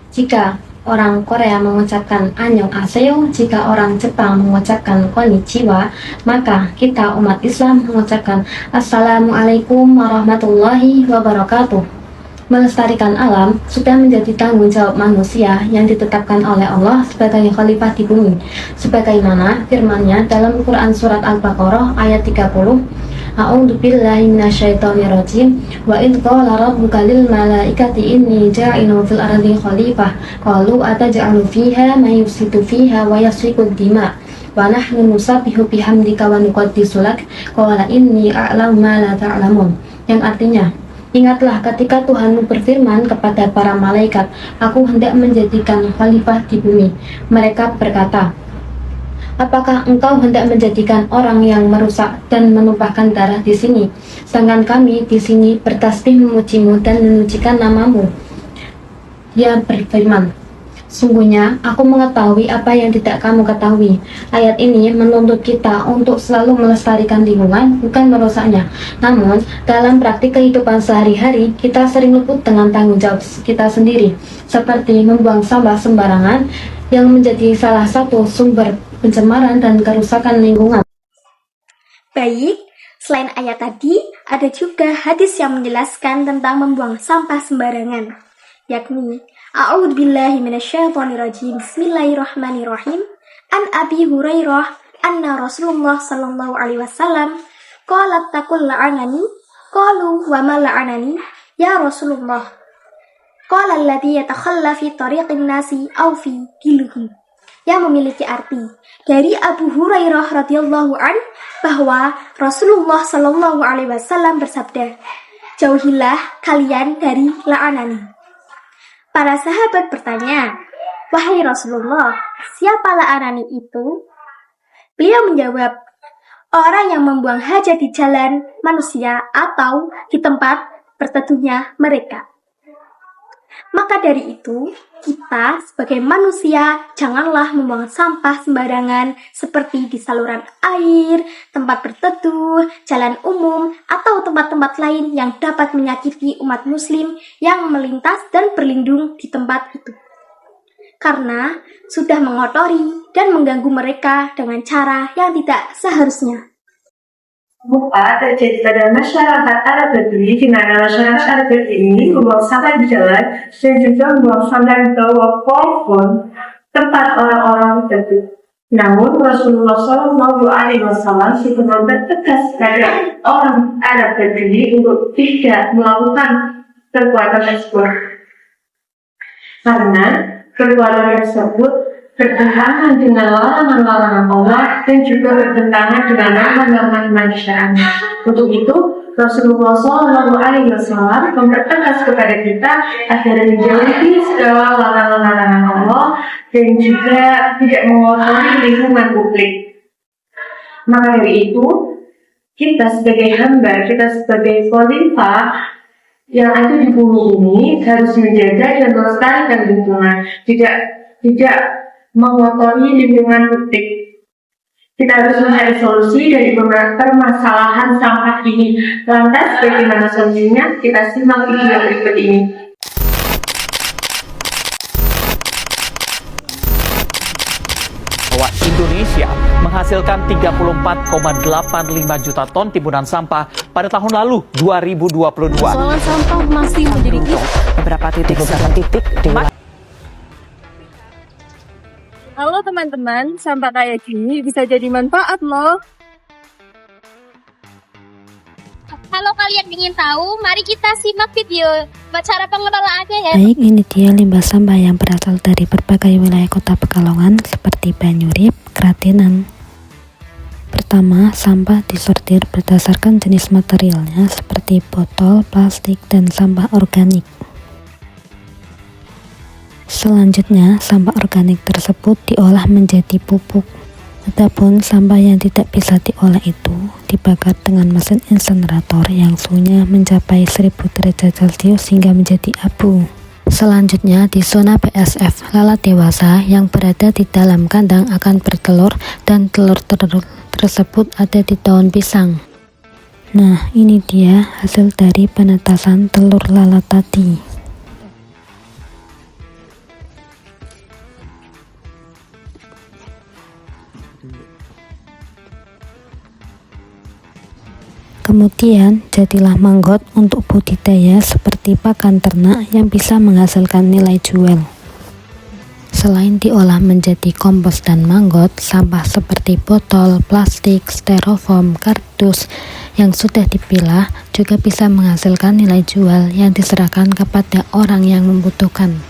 Jika orang Korea mengucapkan annyeonghaseyo, jika orang Jepang mengucapkan konnichiwa, maka kita umat Islam mengucapkan assalamualaikum warahmatullahi wabarakatuh. Melestarikan alam sudah menjadi tanggung jawab manusia yang ditetapkan oleh Allah sebagai khalifah di bumi. Sebagaimana firman-Nya dalam Quran Surat Al-Baqarah ayat 30, A'udzu billahi minasyaitonir rajim wa id qala rabbuka lil malaikati inni ja'ilun fil ardi khalifah qalu ataj'alu fiha may yufsidu fiha wa yasfiku dima wa nahnu nusabbihu bihamdika wa nuqaddisu lak qala inni a'lamu ma la ta'lamun, yang artinya, ingatlah ketika Tuhanmu berfirman kepada para malaikat, aku hendak menjadikan khalifah di bumi. Mereka berkata, apakah engkau hendak menjadikan orang yang merusak dan menumpahkan darah di sini? Sedangkan kami di sini bertasbih memujimu dan menyucikan namamu. Dia berfirman, sungguhnya aku mengetahui apa yang tidak kamu ketahui. Ayat ini menuntut kita untuk selalu melestarikan lingkungan, bukan merusaknya. Namun, dalam praktik kehidupan sehari-hari, kita sering luput dengan tanggung jawab kita sendiri, seperti membuang sampah sembarangan yang menjadi salah satu sumber pencemaran dan kerusakan lingkungan. Baik, selain ayat tadi, ada juga hadis yang menjelaskan tentang membuang sampah sembarangan, yakni A'udzu billahi minasyaitonirrajim. Bismillahirrahmanirrahim. An Abi Hurairah anna Rasulullah sallallahu alaihi wasallam qala taqul la'anani qalu wa ma la'anani ya Rasulullah qala alladhi yatakhalla fi tariqin nasi aw fi giluhum, yang memiliki arti dari Abu Hurairah radhiyallahu an bahwa Rasulullah sallallahu alaihi wasallam bersabda, jauhilah kalian dari la'anani. Para sahabat bertanya, wahai Rasulullah, siapa la'anani itu? Beliau menjawab, orang yang membuang hajat di jalan manusia atau di tempat berteduhnya mereka. Maka dari itu, kita sebagai manusia janganlah membuang sampah sembarangan seperti di saluran air, tempat berteduh, jalan umum, atau tempat-tempat lain yang dapat menyakiti umat muslim yang melintas dan berlindung di tempat itu. Karena sudah mengotori dan mengganggu mereka dengan cara yang tidak seharusnya. Muka terjadi pada masyarakat Arab Badui, di mana masyarakat Arab Badui ini membuang sampah di jalan dan juga membuang sampah ke pohon tempat orang-orang tertentu. Namun Rasulullah Shallallahu Alaihi Wasallam juga bertegas pada orang Arab Badui untuk tidak melakukan perbuatan tersebut, karena perbuatan tersebut bertentangan dengan larangan-larangan Allah dan juga bertentangan dengan norma-norma kemanusiaan. Untuk itu, Rasulullah SAW mempertegas kepada kita agar menjauhi segala larangan-larangan Allah dan juga tidak mengotori lingkungan publik. Maka dari itu, kita sebagai hamba, kita sebagai khalifah yang ada di bumi ini harus menjaga dan melestarikan lingkungan, tidak mengotori lingkungan publik. Kita harus mencari solusi dari permasalahan sampah ini. Lantas, bagaimana solusinya? Kita simak video berikut ini. Bahwa Indonesia menghasilkan 34,85 juta ton timbunan sampah pada tahun lalu 2022. Persoalan sampah masih menjadi beberapa titik di Halo teman-teman, sampah kayak gini bisa jadi manfaat loh. Kalau kalian ingin tahu, mari kita simak video cara pengelolaannya ya. Baik, ini dia limbah sampah yang berasal dari berbagai wilayah kota Pekalongan seperti Banyurip, Kradenan. Pertama, sampah disortir berdasarkan jenis materialnya seperti botol, plastik, dan sampah organik. Selanjutnya, sampah organik tersebut diolah menjadi pupuk. Adapun sampah yang tidak bisa diolah itu dibakar dengan mesin insenerator yang suhunya mencapai 1000 derajat Celcius hingga menjadi abu. Selanjutnya, di zona BSF, lalat dewasa yang berada di dalam kandang akan bertelur dan telur tersebut ada di daun pisang. Nah, ini dia hasil dari penetasan telur lalat tadi. Kemudian, jadilah manggot untuk budidaya seperti pakan ternak yang bisa menghasilkan nilai jual. Selain diolah menjadi kompos dan manggot, sampah seperti botol, plastik, styrofoam, kardus yang sudah dipilah juga bisa menghasilkan nilai jual yang diserahkan kepada orang yang membutuhkan.